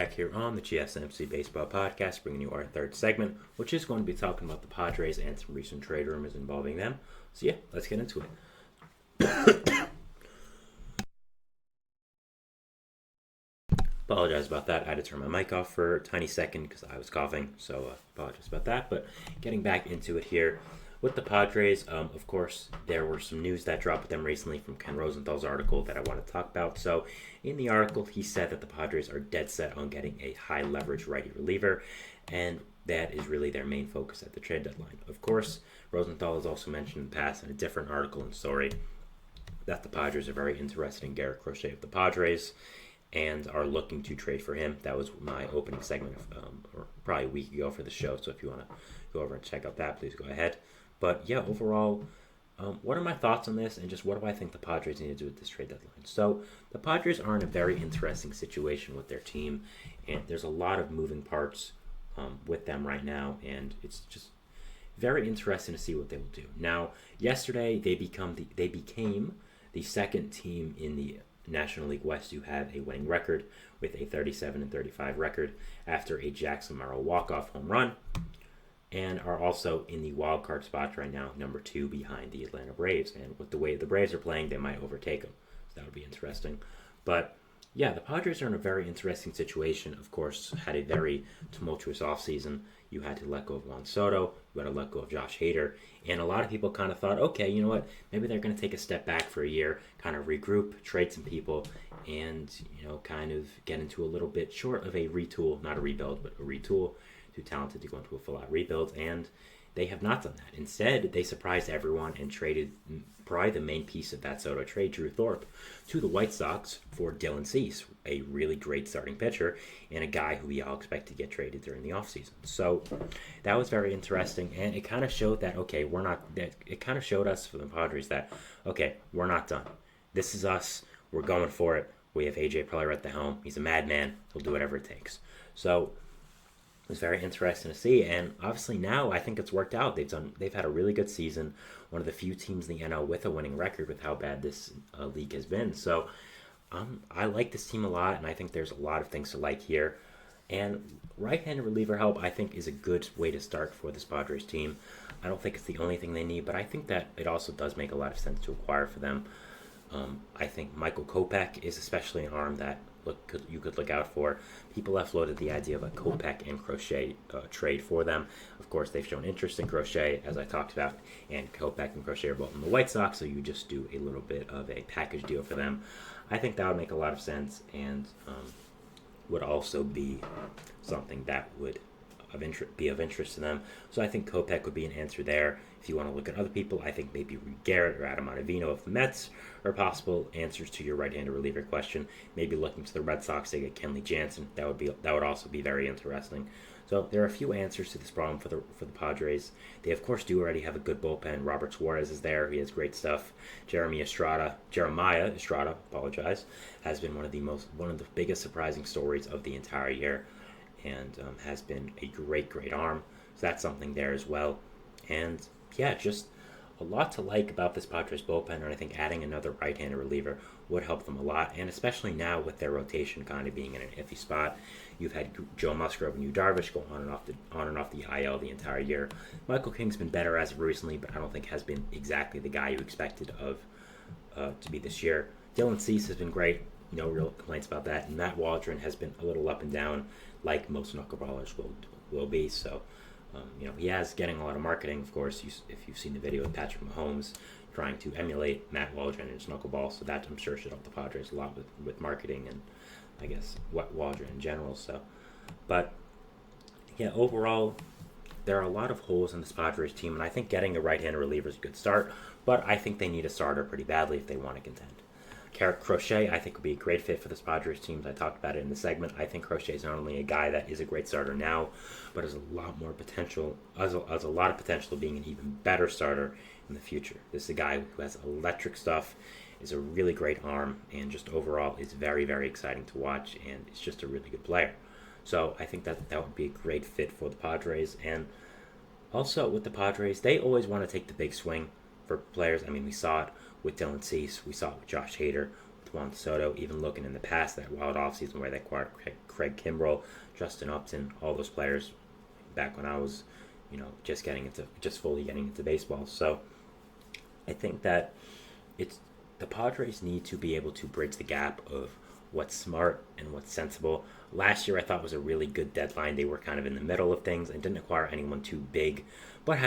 Back here on the GSMC Baseball Podcast, bringing you our third segment, which is going to be talking about the Padres and some recent trade rumors involving them. So yeah, let's get into it. Apologize about that. I had to turn my mic off for a tiny second because I was coughing, so apologize about that. But getting back into it here, with the Padres, of course, there were some news that dropped with them recently from Ken Rosenthal's article that I want to talk about. So, in the article, he said that the Padres are dead set on getting a high leverage righty reliever, and that is really their main focus at the trade deadline. Of course, Rosenthal has also mentioned in the past in a different article and story that the Padres are very interested in Garrett Crochet of the Padres and are looking to trade for him. That was my opening segment, or probably a week ago for the show. So if you want to go over and check out that, please go ahead. But yeah, overall, what are my thoughts on this, and just what do I think the Padres need to do with this trade deadline? So the Padres are in a very interesting situation with their team, and there's a lot of moving parts with them right now, and it's just very interesting to see what they will do. Now, yesterday they became the second team in the National League West to have a winning record with a 37-35 record after a Jackson Merrill walk-off home run, and are also in the wild card spot right now, number 2 behind the Atlanta Braves. And with the way the Braves are playing, they might overtake them. So that would be interesting. But yeah, the Padres are in a very interesting situation. Of course, had a very tumultuous offseason. You had to let go of Juan Soto. You had to let go of Josh Hader. And a lot of people kind of thought, okay, you know what? Maybe they're going to take a step back for a year, kind of regroup, trade some people, and, kind of get into a little bit short of a retool, not a rebuild, but a retool. Too talented to go into a full-out rebuild, and they have not done that. Instead, they surprised everyone and traded probably the main piece of that Soto trade, Drew Thorpe, to the White Sox for Dylan Cease, a really great starting pitcher and a guy who we all expect to get traded during the offseason. So that was very interesting, and it kind of showed that, okay, we're not. It kind of showed us for the Padres that, okay, we're not done. This is us. We're going for it. We have AJ Preller at the helm. He's a madman. He'll do whatever it takes. So it was very interesting to see, and obviously now I think it's worked out. They've had a really good season, one of the few teams in the NL with a winning record with how bad this league has been. So I like this team a lot, and I think there's a lot of things to like here. And right-handed reliever help, I think, is a good way to start for this Padres team. I don't think it's the only thing they need, but I think that it also does make a lot of sense to acquire for them. I think Michael Kopech is especially an arm that you could look out for. People have floated the idea of a Kopech and Crochet trade for them. Of course, they've shown interest in Crochet, as I talked about, and Kopech and Crochet are both in the White Sox, so you just do a little bit of a package deal for them. I think that would make a lot of sense, and would also be something that would be of interest to them. So I think Kopech would be an answer there. If you want to look at other people, I think maybe Reed Garrett or Adam Ottavino of the Mets are possible answers to your right-handed reliever question. Maybe looking to the Red Sox to get Kenley Jansen. That would also be very interesting. So there are a few answers to this problem for the Padres. They of course do already have a good bullpen. Robert Suarez is there. He has great stuff. Jeremiah Estrada, has been one of the biggest surprising stories of the entire year, and has been a great arm. So that's something there as well. And yeah, just a lot to like about this Padres bullpen, and I think adding another right-handed reliever would help them a lot, and especially now with their rotation kind of being in an iffy spot. You've had Joe Musgrove and Yu Darvish go on and off the IL the entire year. Michael King's been better as of recently, but I don't think has been exactly the guy you expected of to be this year. Dylan Cease has been great. No real complaints about that. And Matt Waldron has been a little up and down, like most knuckleballers will be. So, he has getting a lot of marketing. Of course, if you've seen the video with Patrick Mahomes trying to emulate Matt Waldron and his knuckleball, so that I'm sure should help the Padres a lot with marketing and I guess Waldron in general. So, but yeah, overall, there are a lot of holes in this Padres team, and I think getting a right-handed reliever is a good start. But I think they need a starter pretty badly if they want to contend. Garrett Crochet, I think, would be a great fit for this Padres team. I talked about it in the segment. I think Crochet is not only a guy that is a great starter now, but has a lot more potential, has a lot of potential of being an even better starter in the future. This is a guy who has electric stuff, is a really great arm, and just overall is very, very exciting to watch, and is just a really good player. So I think that would be a great fit for the Padres. And also with the Padres, they always want to take the big swing for players. I mean, we saw it with Dylan Cease. We saw it with Josh Hader, with Juan Soto, even looking in the past, that wild offseason where they acquired Craig Kimbrell, Justin Upton, all those players back when I was, just fully getting into baseball. So I think that the Padres need to be able to bridge the gap of what's smart and what's sensible. Last year I thought was a really good deadline. They were kind of in the middle of things and didn't acquire anyone too big, but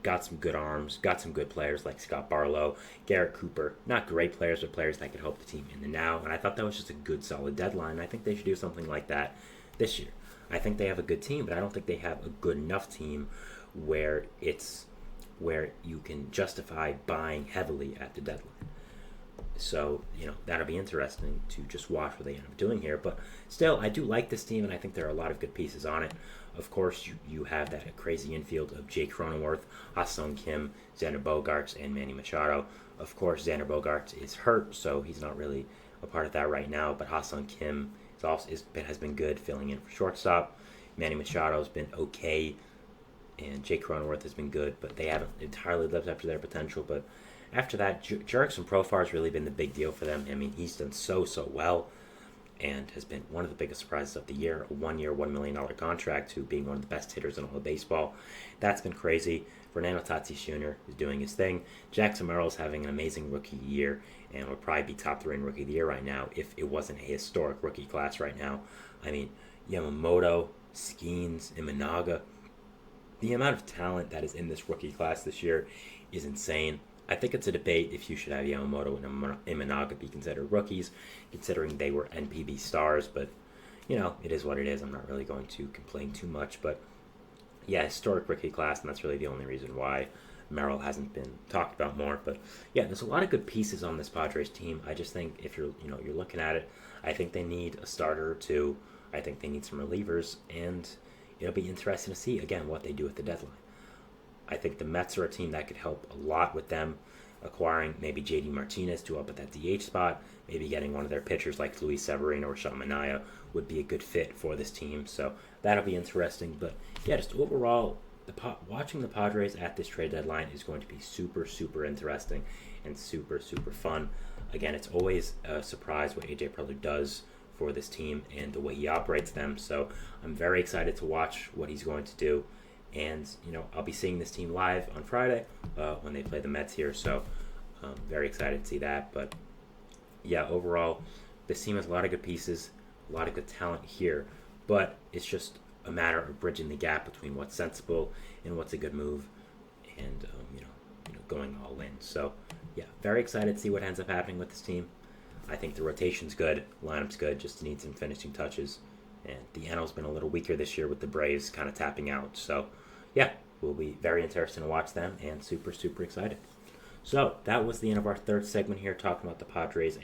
got some good arms, got some good players like Scott Barlow, Garrett Cooper. Not great players, but players that could help the team in the now. And I thought that was just a good, solid deadline. I think they should do something like that this year. I think they have a good team, but I don't think they have a good enough team where you can justify buying heavily at the deadline. So, that'll be interesting to just watch what they end up doing here. But still, I do like this team, and I think there are a lot of good pieces on it. Of course, you have that crazy infield of Jake Cronenworth, Ha-Seong Kim, Xander Bogaerts, and Manny Machado. Of course, Xander Bogaerts is hurt, so he's not really a part of that right now. But Ha-Seong Kim has been good filling in for shortstop. Manny Machado's been okay, and Jake Cronenworth has been good, but they haven't entirely lived up to their potential. But after that, Jurickson Profar has really been the big deal for them. I mean, he's done so well and has been one of the biggest surprises of the year. A 1-year, $1 million contract to being one of the best hitters in all of baseball. That's been crazy. Fernando Tatis Jr. is doing his thing. Jackson Merrill's having an amazing rookie year and would probably be top 3 in rookie of the year right now if it wasn't a historic rookie class right now. I mean, Yamamoto, Skeens, Imanaga. The amount of talent that is in this rookie class this year is insane. I think it's a debate if you should have Yamamoto and Imanaga be considered rookies, considering they were NPB stars, but, it is what it is. I'm not really going to complain too much, but, yeah, historic rookie class, and that's really the only reason why Merrill hasn't been talked about more. But, yeah, there's a lot of good pieces on this Padres team. I just think if you're looking at it, I think they need a starter or two. I think they need some relievers, and it'll be interesting to see, again, what they do at the deadline. I think the Mets are a team that could help a lot with them acquiring maybe J.D. Martinez to up at that DH spot. Maybe getting one of their pitchers like Luis Severino or Sean Manaea would be a good fit for this team. So that'll be interesting. But yeah, just overall, watching the Padres at this trade deadline is going to be super, super interesting and super, super fun. Again, it's always a surprise what A.J. Preller does for this team and the way he operates them. So I'm very excited to watch what he's going to do. And, I'll be seeing this team live on Friday when they play the Mets here. So I'm very excited to see that. But, yeah, overall, this team has a lot of good pieces, a lot of good talent here. But it's just a matter of bridging the gap between what's sensible and what's a good move and, going all in. So, yeah, very excited to see what ends up happening with this team. I think the rotation's good, lineup's good, just needs some finishing touches. And the NL's been a little weaker this year with the Braves kind of tapping out. So, yeah, we'll be very interested to watch them and super, super excited. So, that was the end of our third segment here talking about the Padres.